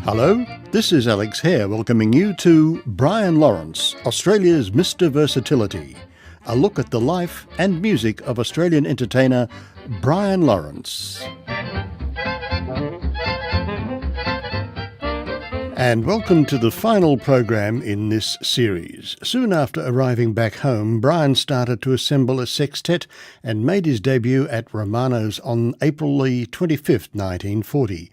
Hello, this is Alex Hare welcoming you to Brian Lawrance, Australia's Mr. Versatility, a look at the life and music of Australian entertainer Brian Lawrance. And welcome to the final program in this series. Soon after arriving back home, Brian started to assemble a sextet and made his debut at Romano's on April the 25th, 1940.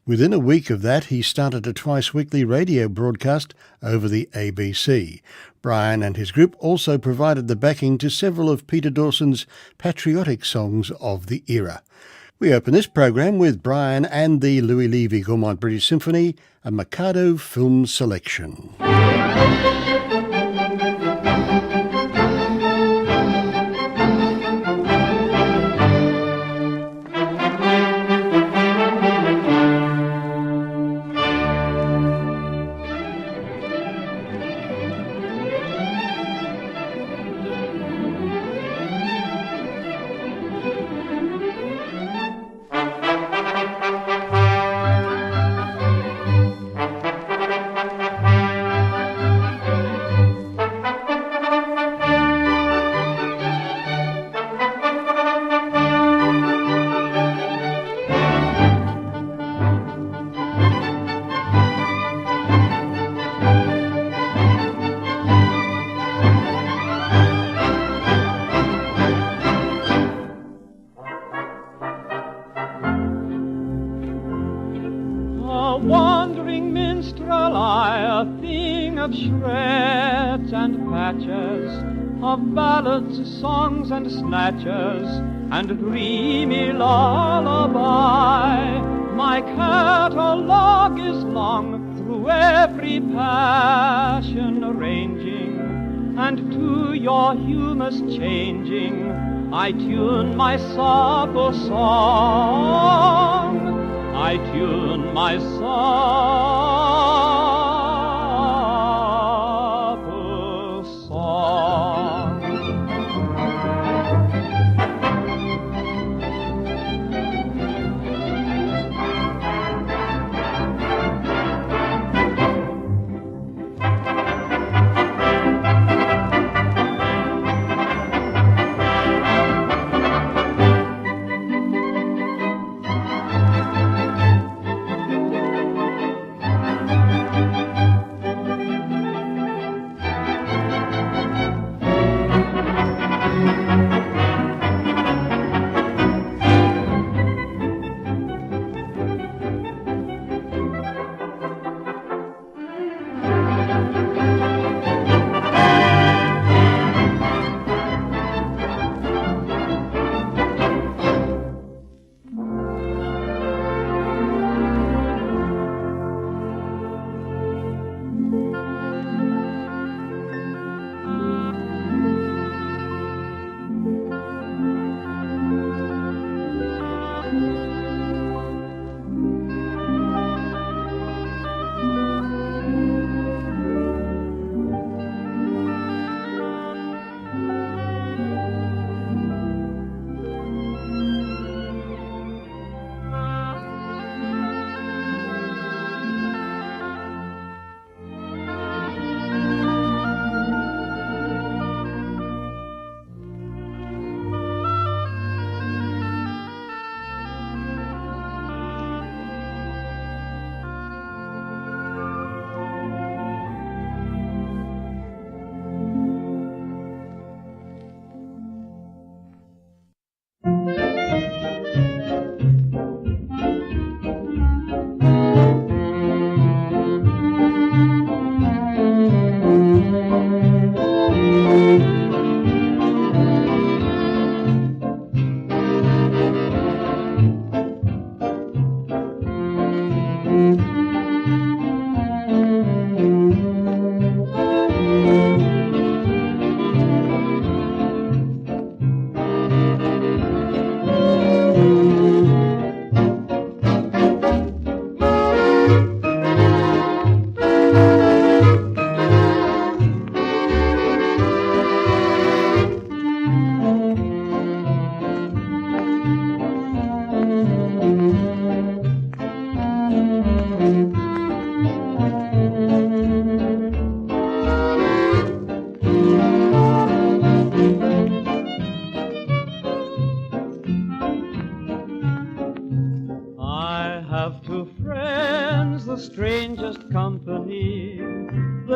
Within a week of that, he started a twice-weekly radio broadcast over the ABC. Brian and his group also provided the backing to several of Peter Dawson's patriotic songs of the era. We open this program with Brian and the Louis Levy-Gaumont British Symphony, a Mikado film selection. Songs and snatches and dreamy lullaby. My catalogue is long, through every passion ranging, and to your humours changing, I tune my supple song. I tune my supple song.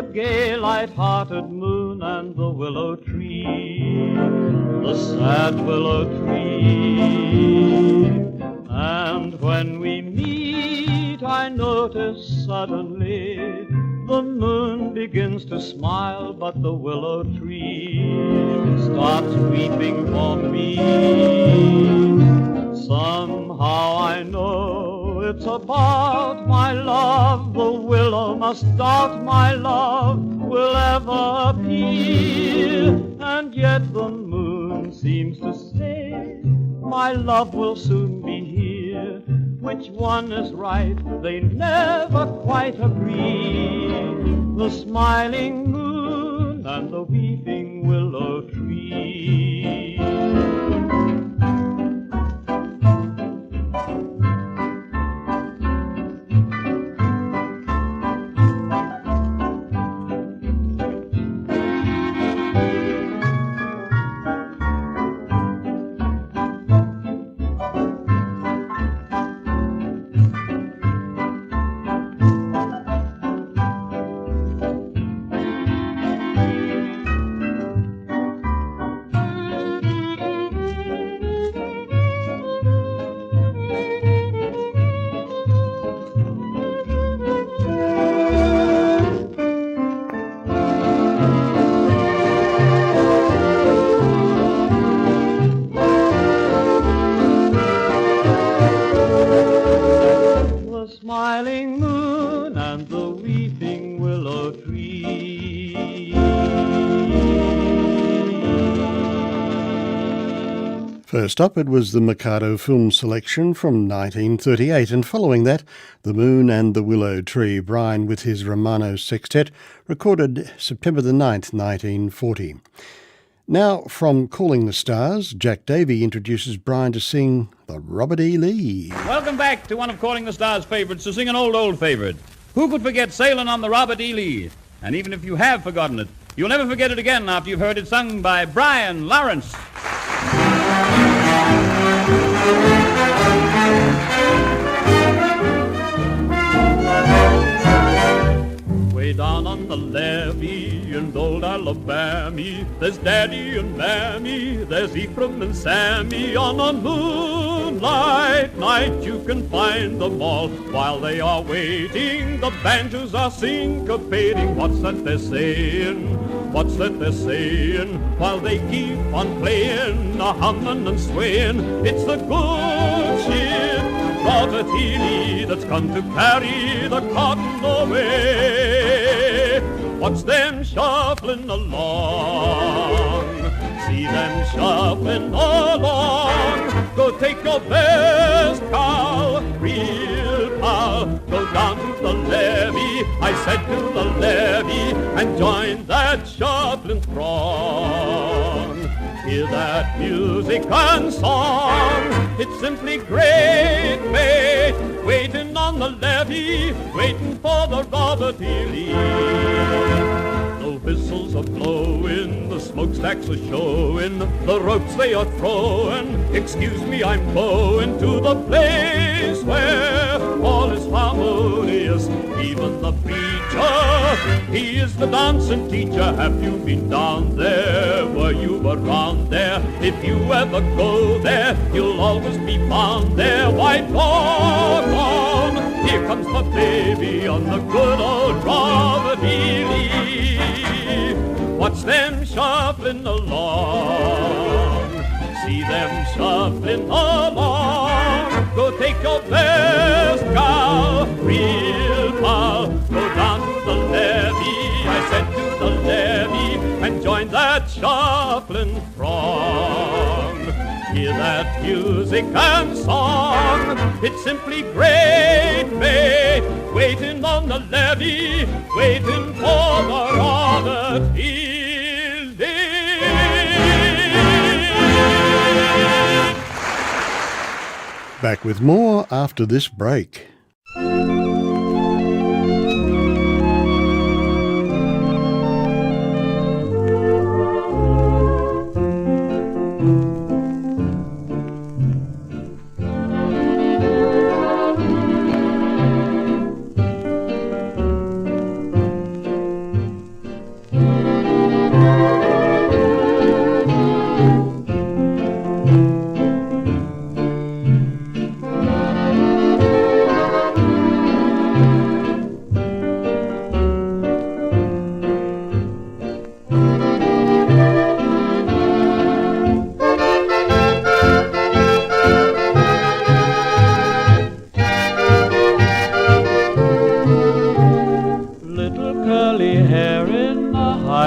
the gay, light-hearted moon and the willow tree, the sad willow tree. And when we meet, I notice suddenly the moon begins to smile, but the willow tree starts weeping for me. Somehow I know it's about my love. The willow must doubt my love will ever appear. And yet the moon seems to say my love will soon be here. Which one is right? They never quite agree. The smiling moon and the weeping willow tree. Smiling moon and the weeping willow tree. First up, it was the Mikado film selection from 1938, and following that, The Moon and the Willow Tree, Brian with his Romano Sextet, recorded September the 9th, 1940. Now, from Calling the Stars, Jack Davey introduces Brian to sing the Robert E. Lee. Welcome back to one of Calling the Stars' favourites, to sing an old favourite. Who could forget Sailing on the Robert E. Lee? And even if you have forgotten it, you'll never forget it again after you've heard it sung by Brian Lawrance. Way down on the levee in old Alabama, there's Daddy and Mammy, there's Ephraim and Sammy. On a moonlight night you can find them all. While they are waiting, the banjos are syncopating. What's that they're saying? What's that they're saying? While they keep on playing, humming and swaying. It's the good ship Versatility that's come to carry the cotton away. Watch them shuffling along, see them shuffling along. Go take your best cow, real pal, go down to the levee, I said to the levee, and join that shuffling throng. Hear that music and song, it's simply great, mate. Waiting on the levee, waiting for the Robert E. Lee. The whistles are blowing, the smokestacks are showing, the ropes they are throwing. Excuse me, I'm going to the place where all is harmonious. Even the preacher, he is the dancing teacher. Have you been down there? Were you around there? If you ever go there, you'll always be found there. Why, doggone, here comes the baby on the good old Robert E. Lee. Watch them shuffling along, see them shuffling along. Go take your best gal, real pal, go down to the levee, I said to the levee, and join that shuffling throng. Hear that music and song, it's simply great, mate. Waiting on the levee, waiting for the Robert E. Lee. Back with more after this break.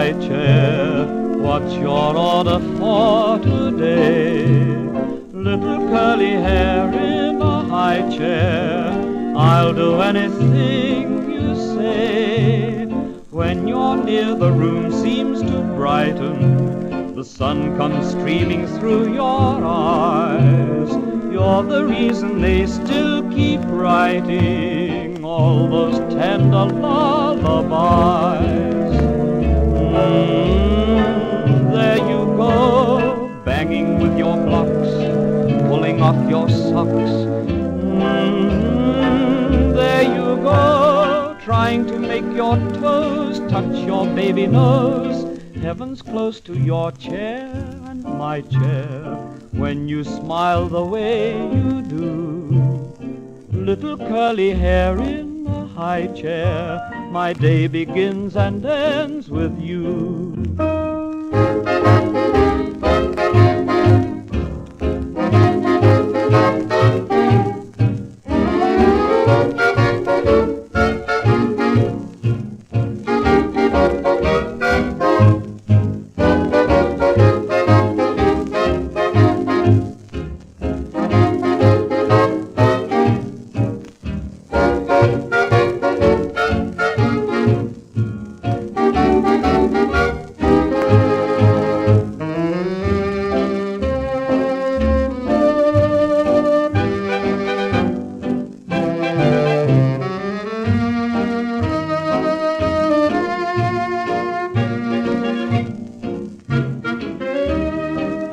high chair. What's your order for today? Little curly hair in a high chair. I'll do anything you say. When you're near, the room seems to brighten. The sun comes streaming through your eyes. You're the reason they still keep writing all those tender lullabies. There you go, banging with your blocks, pulling off your socks. There you go, trying to make your toes touch your baby nose. Heaven's close to your chair and my chair when you smile the way you do. Little curly hair in a high chair, my day begins and ends with you.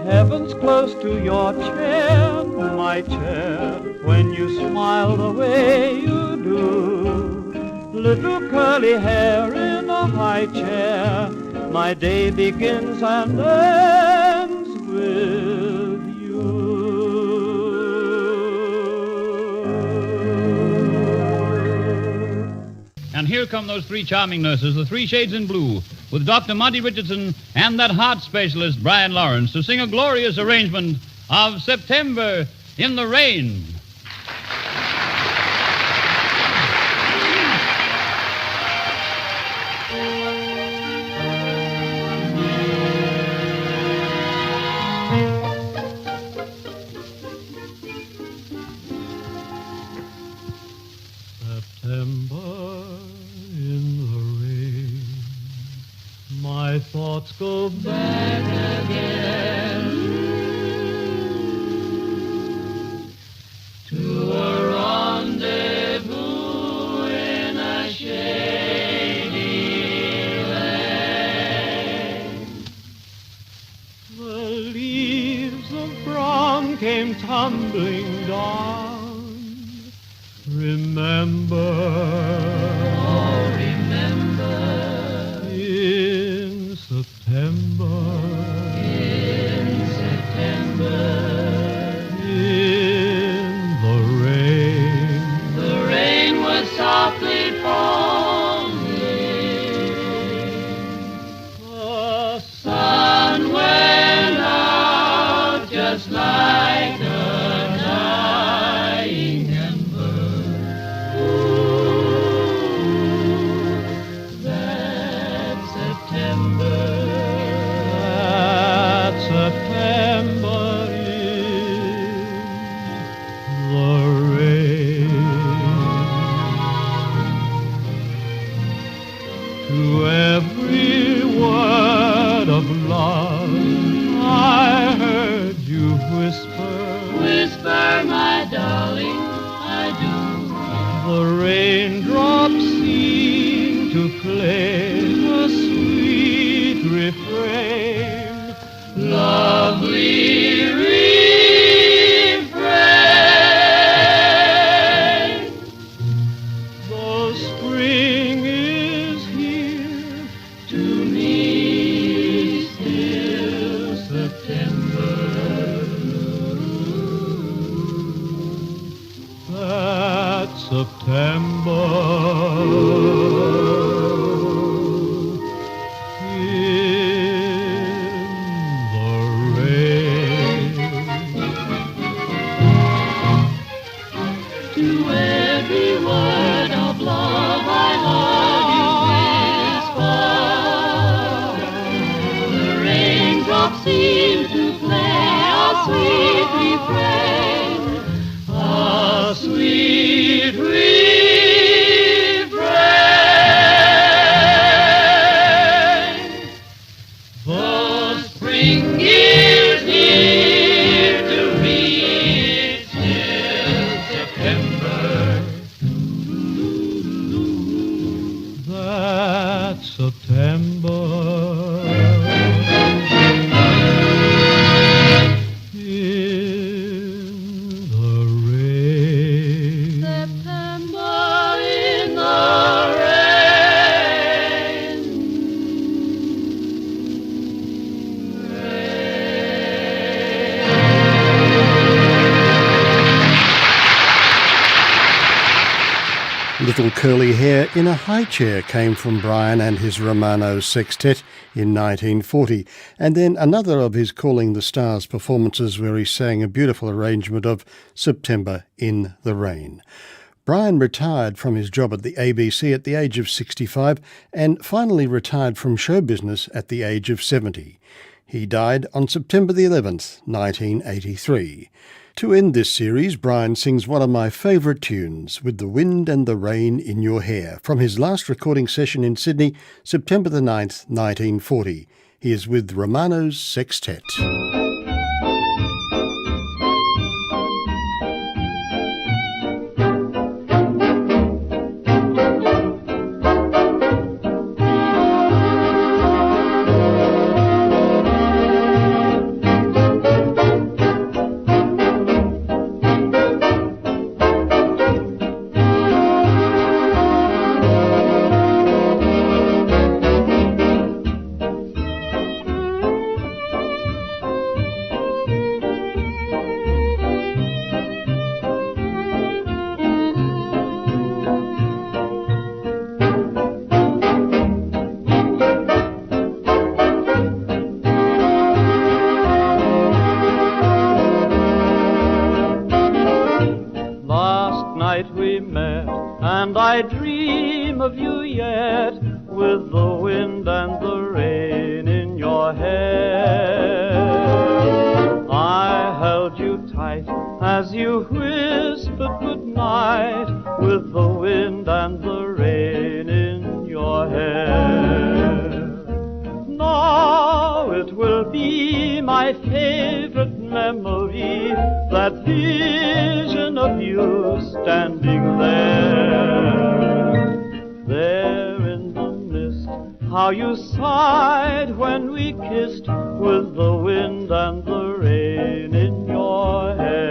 Heaven's close to your chair, my chair, when you smile the way you do. Little curly hair in a high chair, my day begins and ends with you. And here come those three charming nurses, the Three Shades in Blue, with Dr. Monty Richardson and that heart specialist, Brian Lawrance, to sing a glorious arrangement of September in the Rain. September in the rain, my thoughts go back again to a rendezvous in a shady lane. The leaves of brown came tumbling down. Remember, oh, remember, in September, in the rain was softly falling. The sun went out just like a dying ember. September in the rain. To every word of love I heard you whisper, whisper, my darling, I do. The raindrops seem to play a sweet refrain. Lovely refrain. Though spring is here, to me still September. That September sweet refrain, a sweet refrain. The spring is here to reach till September. That September in the rain. September in the rain. Little Curly Hair in a High Chair came from Brian and his Romano Sextet in 1940, and then another of his Calling the Stars performances where he sang a beautiful arrangement of September in the Rain. Brian retired from his job at the ABC at the age of 65 and finally retired from show business at the age of 70. He died on September the 11th, 1983. To end this series, Brian sings one of my favourite tunes, With the Wind and the Rain in Your Hair, from his last recording session in Sydney, September the 9th, 1940. He is with Romano's Sextet. We met, and I dream of you yet, with the wind and the rain in your hair. I held you tight as you whispered good night, with the wind and the rain in your hair. Now it will be my favorite memory, that vision of you standing there in the mist. How you sighed when we kissed, with the wind and the rain in your hair.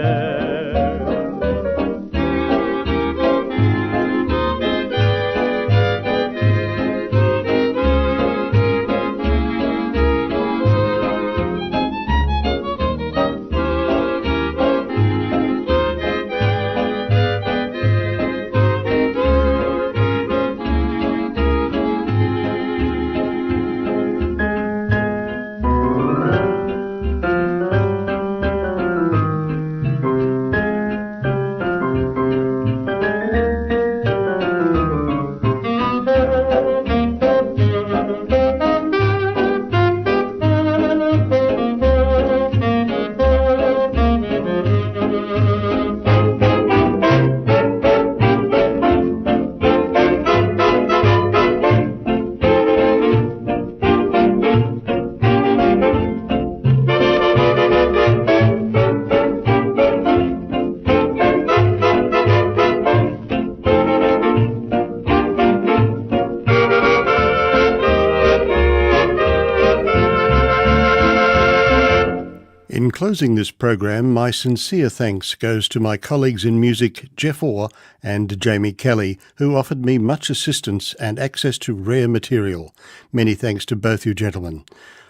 In closing this program, my sincere thanks goes to my colleagues in music Jeff Orr and Jamie Kelly, who offered me much assistance and access to rare material. Many thanks to both you gentlemen.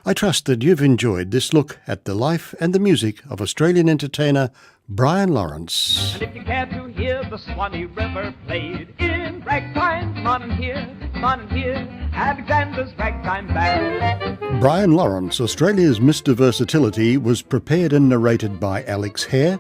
I trust that you've enjoyed this look at the life and the music of Australian entertainer Brian Lawrance. And if you care to hear the Swanee River played in ragtime, come on and hear Alexander's Ragtime Band. Brian Lawrance, Australia's Mr. Versatility, was prepared and narrated by Alex Hare.